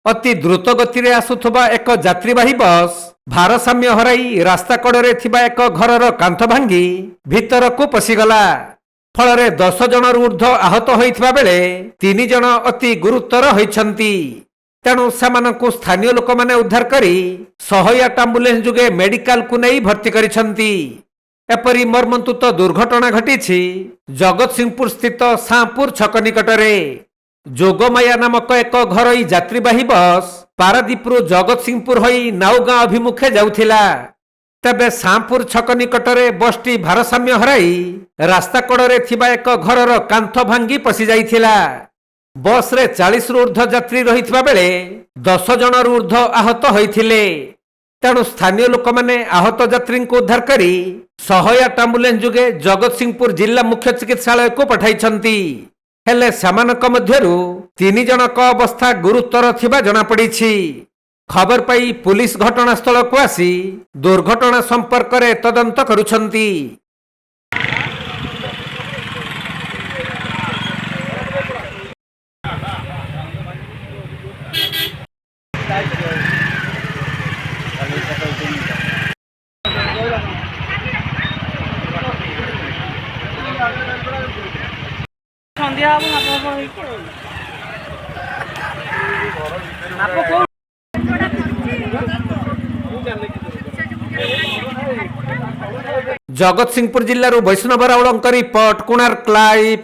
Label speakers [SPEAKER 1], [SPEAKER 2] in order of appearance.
[SPEAKER 1] अति द्रुत गति रे आसुथबा एक यात्रीवाही बस भारसाम्य हराई रास्ता कड़े थिबा एक घरर कांथ भांगी भितर को पशिगला। फल 10 जन ऊर्ध्व आहत होइथिबा बेले 3 जन अति गुरुतर होइछंती। तेणु सेमानंकु स्थानीय लोक माने उद्धार करी 108 एम्बुलेंस जुगे मेडिकल को नहीं भर्ती करिछंती। एपरी मर्मन्तुत दुर्घटना घटी जगतसिंहपुर स्थित सांपुर छक निकटरे। जोगमाया नामक एक घरोई यात्रीवाही बस पारादीपरू जगतसिंहपुर होई नाउगां अभिमुखे जाउथिला। तेबे सांपुर छक निकटरे बसटी भारसाम्य हराई रास्ता कड़े थिबा एक घरर कांथ भांगी पशि जाइथिला। बस रे 40 रु ऊर्ध्व यात्री रहिथिबा बेले 10 जन ऊर्ध्व आहत होइथिले। तेणु स्थानीय लोक माने आहत यात्री को उद्धार करी 108 एम्बुलेंस जुगे जगतसिंहपुर जिला मुख्य चिकित्सालय को पठाइछंती। हेले सेमानक मध्यरु 3 जनक अवस्था गुरुतर थिबा जଣା पड़िछि। खबर पाई पुलिस घटनास्थल को आसी दुर्घटना संपर्क रे तदंत करुछंती। जगतसिंहपुर जिल्लारू वैष्णव राउळଙ୍କ रिपोर्ट कोणार्क लाइव।